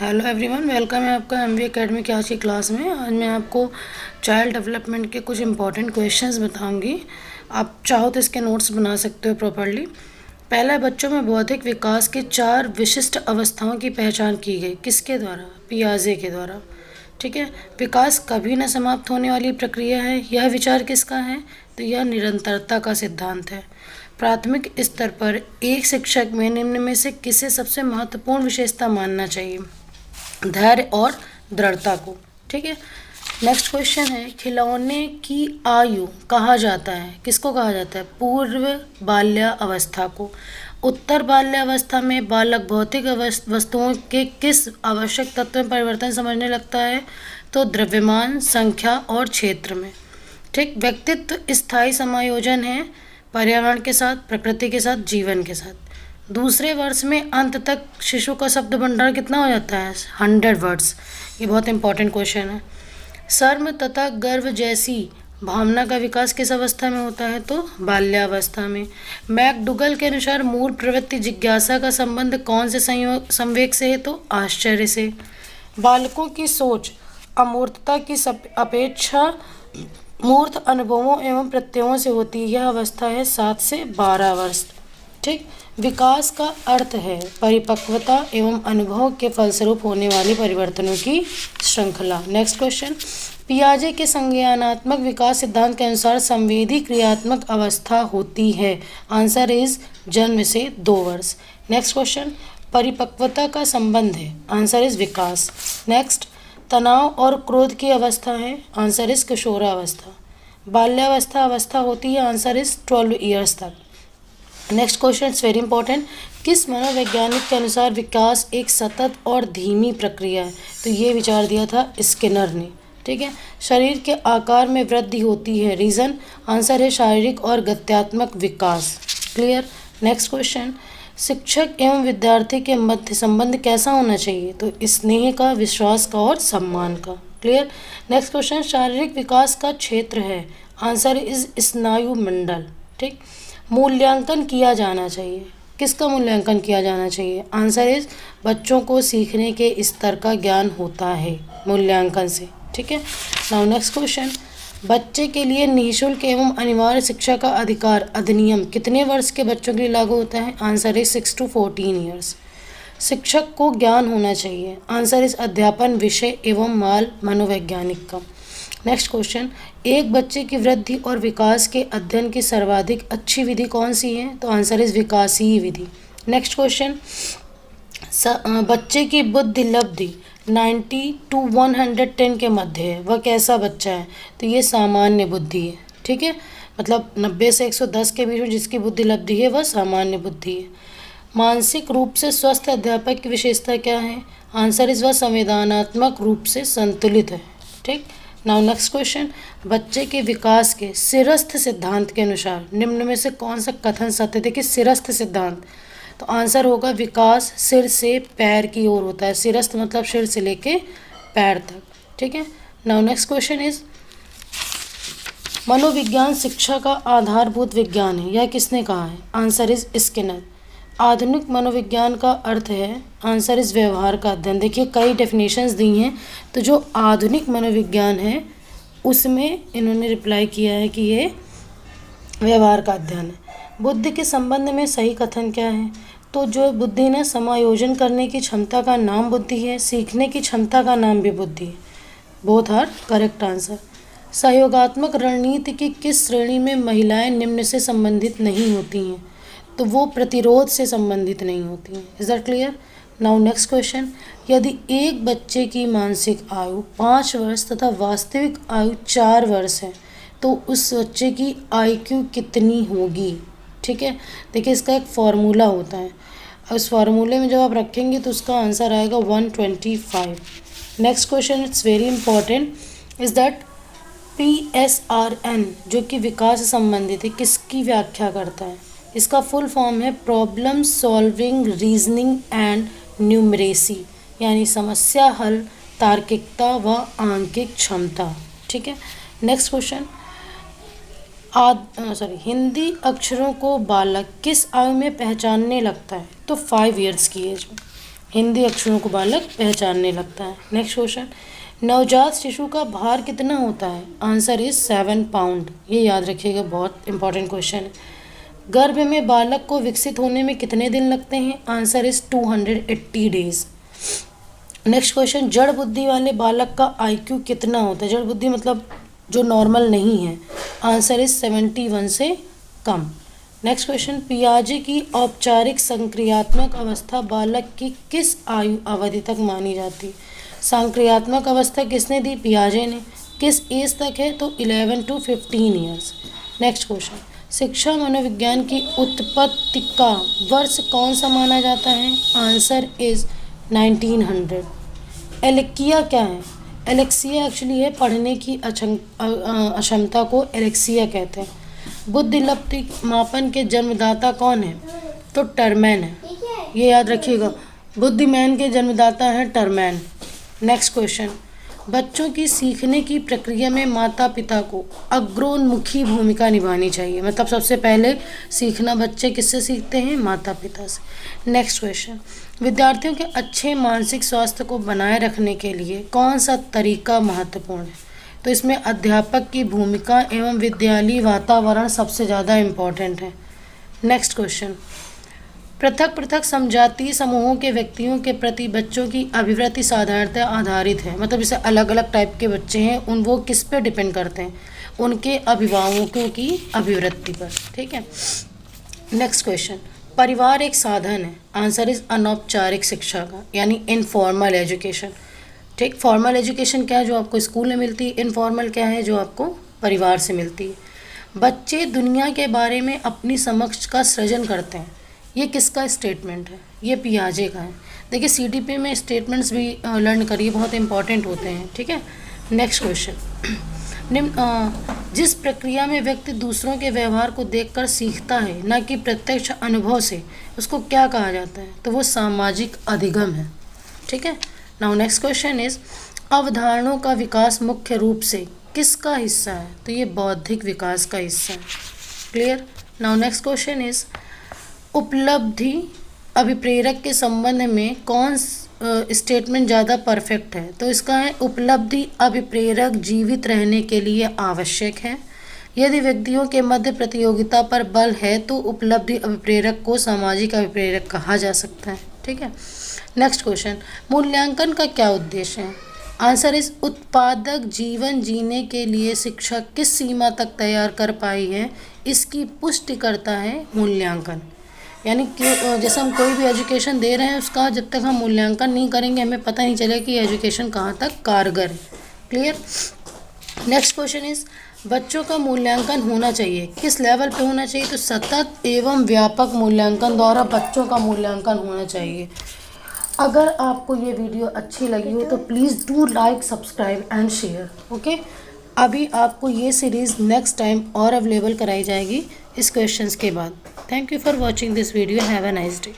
Hello everyone, welcome है आपका MV academy की आज की क्लास में। आज मैं आपको चाइल्ड डेवलपमेंट के कुछ इंपॉर्टेंट क्वेश्चंस बताऊंगी। आप चाहो तो इसके नोट्स बना सकते हो प्रॉपर्ली। पहला है, बच्चों में बौद्धिक विकास के 4 विशिष्ट अवस्थाओं की पहचान की गई। किसके द्वारा? पियाजे के द्वारा। ठीक है। विकास कभी न समाप्त होने वाली प्रक्रिया है। यह विचार किसका है? तो यह निरंतरता का सिद्धांत है। प्राथमिक स्तर पर एक शिक्षक में निम्न में से किसे सबसे महत्वपूर्ण विशेषता मानना चाहिए? धैर्य और दृढ़ता को। ठीक है। नेक्स्ट क्वेश्चन है, खिलौने की आयु कहा जाता है? किसको कहा जाता है? पूर्व बाल्यावस्था को। उत्तर बाल्यावस्था में बालक भौतिक वस्तुओं के किस आवश्यक तत्व में परिवर्तन समझने लगता है? तो द्रव्यमान, संख्या और क्षेत्र में। ठीक। व्यक्तित्व स्थायी समायोजन है पर्यावरण के साथ, प्रकृति के साथ, जीवन के साथ। दूसरे वर्ष में अंत तक शिशु का शब्द भंडार कितना हो जाता है? 100 वर्ड्स। ये बहुत इंपॉर्टेंट क्वेश्चन है। शर्म तथा गर्व जैसी भावना का विकास किस अवस्था में होता है? तो बाल्यावस्था में। मैकडुगल के अनुसार मूल प्रवृत्ति जिज्ञासा का संबंध कौन से संवेग से है? तो आश्चर्य से। बालकों की सोच अमूर्तता की अपेक्षा मूर्त अनुभवों एवं प्रत्ययों से होती है। यह अवस्था है 7 से 12 वर्ष। ठीक। विकास का अर्थ है परिपक्वता एवं अनुभव के फलस्वरूप होने वाले परिवर्तनों की श्रृंखला। नेक्स्ट क्वेश्चन, पियाजे के संज्ञानात्मक विकास सिद्धांत के अनुसार संवेदी क्रियात्मक अवस्था होती है। आंसर इज जन्म से 2 वर्ष। नेक्स्ट क्वेश्चन, परिपक्वता का संबंध है। Answer is Vikas. नेक्स्ट, तनाव और क्रोध की अवस्था है। आंसर इज किशोरावस्था। बाल्यावस्था अवस्था होती है। आंसर इज 12 ईयर्स तक। Next question it's very important, किस मनोवैज्ञानिक के अनुसार विकास एक सतत और धीमी प्रक्रिया है? तो ये विचार दिया था स्किनर ने। ठीक है। शरीर के आकार में वृद्धि होती है। रीज़न? आंसर है शारीरिक और गत्यात्मक विकास। क्लियर। नेक्स्ट क्वेश्चन, शिक्षक एवं विद्यार्थी के मध्य संबंध कैसा होना चाहिए? तो स्नेह का, विश्वास का और सम्मान का। क्लियर। नेक्स्ट क्वेश्चन, शारीरिक विकास का क्षेत्र है। आंसर इज स्नायु मंडल। ठीक। मूल्यांकन किया जाना चाहिए। किसका मूल्यांकन किया जाना चाहिए? आंसर इज बच्चों को सीखने के स्तर का ज्ञान होता है मूल्यांकन से। ठीक है। नाउ नेक्स्ट क्वेश्चन, बच्चे के लिए निःशुल्क एवं अनिवार्य शिक्षा का अधिकार अधिनियम कितने वर्ष के बच्चों के लिए लागू होता है? Answer is 6 to 14 years. शिक्षक को ज्ञान होना चाहिए। आंसर इज अध्यापन विषय एवं माल मनोवैज्ञानिक का। नेक्स्ट क्वेश्चन, एक बच्चे की वृद्धि और विकास के अध्ययन की सर्वाधिक अच्छी विधि कौन सी है? तो आंसर इज विकासीय विधि। नेक्स्ट क्वेश्चन, बच्चे की बुद्धि लब्धि 90 to 110 के मध्य है। वह कैसा बच्चा है? तो ये सामान्य बुद्धि है। ठीक है। मतलब 90 से 110 के बीच में जिसकी बुद्धि लब्धि है वह सामान्य बुद्धि है। मानसिक रूप से स्वस्थ अध्यापक की विशेषता क्या है? आंसर इज वह संवेदनात्मक रूप से संतुलित है। ठीक। नाउ नेक्स्ट क्वेश्चन, बच्चे के विकास के सिरस्थ सिद्धांत के अनुसार निम्न में से कौन सा कथन सत्य? देखिए सिरस्थ सिद्धांत, तो आंसर होगा विकास सिर से पैर की ओर होता है। सिरस्थ मतलब सिर से लेके पैर तक। ठीक है। नाउ नेक्स्ट क्वेश्चन इज, मनोविज्ञान शिक्षा का आधारभूत विज्ञान है। यह किसने कहा है? Answer is Skinner. आधुनिक मनोविज्ञान का अर्थ है। आंसर इस व्यवहार का अध्ययन। देखिए कई डेफिनेशंस दी हैं, तो जो आधुनिक मनोविज्ञान है उसमें इन्होंने रिप्लाई किया है कि ये व्यवहार का अध्ययन है। बुद्धि के संबंध में सही कथन क्या है? तो जो बुद्धि ने समायोजन करने की क्षमता का नाम बुद्धि है, सीखने की क्षमता का नाम भी बुद्धि है। Both are correct answer. सहयोगात्मक रणनीति की किस श्रेणी में महिलाएं निम्न से संबंधित नहीं होती हैं? तो वो प्रतिरोध से संबंधित नहीं होती हैं। Is that clear? Now next question, यदि एक बच्चे की मानसिक आयु 5 वर्ष तथा वास्तविक आयु 4 वर्ष है तो उस बच्चे की IQ कितनी होगी? ठीक है। देखिए इसका एक फार्मूला होता है। उस फार्मूले में जब आप रखेंगे तो उसका आंसर आएगा 125। Next question it's very important, is that PSRN जो कि विकास से संबंधित है किसकी व्याख्या करता है? इसका फुल फॉर्म है problem solving reasoning and numeracy, यानी समस्या हल, तार्किकता व आंकिक क्षमता। ठीक है। नेक्स्ट क्वेश्चन, हिंदी अक्षरों को बालक किस आयु में पहचानने लगता है? तो 5 ईयर्स की एज में। हिंदी अक्षरों को बालक पहचानने लगता है। नेक्स्ट क्वेश्चन, नवजात शिशु का भार कितना होता है? Answer is 7 pound. ये याद रखिएगा, बहुत इंपॉर्टेंट क्वेश्चन है। गर्भ में बालक को विकसित होने में कितने दिन लगते हैं? Answer is 280 days. Next question, जड़ बुद्धि वाले बालक का IQ कितना होता है? जड़ बुद्धि मतलब जो नॉर्मल नहीं है। आंसर इज 71 से कम। नेक्स्ट क्वेश्चन, पियाजे की औपचारिक संक्रियात्मक अवस्था बालक की किस आयु अवधि तक मानी जाती है? संक्रियात्मक अवस्था किसने दी? पियाजे ने। किस एज तक है? तो 11 to 15 ईयर्स। नेक्स्ट क्वेश्चन, शिक्षा मनोविज्ञान की उत्पत्ति का वर्ष कौन सा माना जाता है? Answer is 1900। एलेकिया क्या है? एलेक्सिया एक्चुअली है पढ़ने की अक्षमता को एलेक्सिया कहते हैं। बुद्धिलब्धि मापन के जन्मदाता कौन है? तो टरमैन है, ये याद रखिएगा। बुद्धिमान के जन्मदाता हैं टरमैन। नेक्स्ट क्वेश्चन, बच्चों की सीखने की प्रक्रिया में माता पिता को अग्रोन्मुखी भूमिका निभानी चाहिए। मतलब सबसे पहले सीखना बच्चे किससे सीखते हैं? माता पिता से। नेक्स्ट क्वेश्चन, विद्यार्थियों के अच्छे मानसिक स्वास्थ्य को बनाए रखने के लिए कौन सा तरीका महत्वपूर्ण है? तो इसमें अध्यापक की भूमिका एवं विद्यालयी वातावरण सबसे ज़्यादा इम्पॉर्टेंट है। नेक्स्ट क्वेश्चन, पृथक पृथक समजातीय समूहों के व्यक्तियों के प्रति बच्चों की अभिवृत्ति साधारणतः आधारित है। मतलब जैसे अलग अलग टाइप के बच्चे हैं वो किस पे डिपेंड करते हैं? उनके अभिभावकों की अभिवृत्ति पर। ठीक है। नेक्स्ट क्वेश्चन, परिवार एक साधन है। आंसर इज अनौपचारिक शिक्षा का, यानी इनफॉर्मल एजुकेशन। ठीक, फॉर्मल एजुकेशन क्या है? जो आपको स्कूल में मिलती है। इनफॉर्मल क्या है? जो आपको परिवार से मिलती है। बच्चे दुनिया के बारे में अपनी समझ का सृजन करते हैं। ये किसका स्टेटमेंट है? ये पियाजे का है। देखिए CTP में स्टेटमेंट्स भी लर्न करिए, बहुत इंपॉर्टेंट होते हैं। ठीक है। नेक्स्ट क्वेश्चन, जिस प्रक्रिया में व्यक्ति दूसरों के व्यवहार को देखकर सीखता है न कि प्रत्यक्ष अनुभव से, उसको क्या कहा जाता है? तो वो सामाजिक अधिगम है। ठीक है। नाउ नेक्स्ट क्वेश्चन इज, अवधारणाओं का विकास मुख्य रूप से किसका हिस्सा है? तो ये बौद्धिक विकास का हिस्सा है। Clear. Now next question is, उपलब्धि अभिप्रेरक के संबंध में कौन स्टेटमेंट ज़्यादा परफेक्ट है? तो इसका है, उपलब्धि अभिप्रेरक जीवित रहने के लिए आवश्यक है। यदि व्यक्तियों के मध्य प्रतियोगिता पर बल है तो उपलब्धि अभिप्रेरक को सामाजिक अभिप्रेरक कहा जा सकता है। ठीक है। नेक्स्ट क्वेश्चन, मूल्यांकन का क्या उद्देश्य है? आंसर इज, उत्पादक जीवन जीने के लिए शिक्षक किस सीमा तक तैयार कर पाई है, इसकी पुष्टि करता है मूल्यांकन। यानी कि जैसे हम कोई भी एजुकेशन दे रहे हैं, उसका जब तक हम मूल्यांकन नहीं करेंगे हमें पता नहीं चलेगा कि एजुकेशन कहाँ तक कारगर है। क्लियर। नेक्स्ट क्वेश्चन इज, बच्चों का मूल्यांकन होना चाहिए, किस लेवल पे होना चाहिए? तो सतत एवं व्यापक मूल्यांकन द्वारा बच्चों का मूल्यांकन होना चाहिए। अगर आपको ये वीडियो अच्छी लगी हो तो please do like, subscribe and share. Okay. अभी आपको ये सीरीज़ नेक्स्ट टाइम और अवेलेबल कराई जाएगी इस क्वेश्चंस के बाद। Thank you for watching this video. Have a nice day.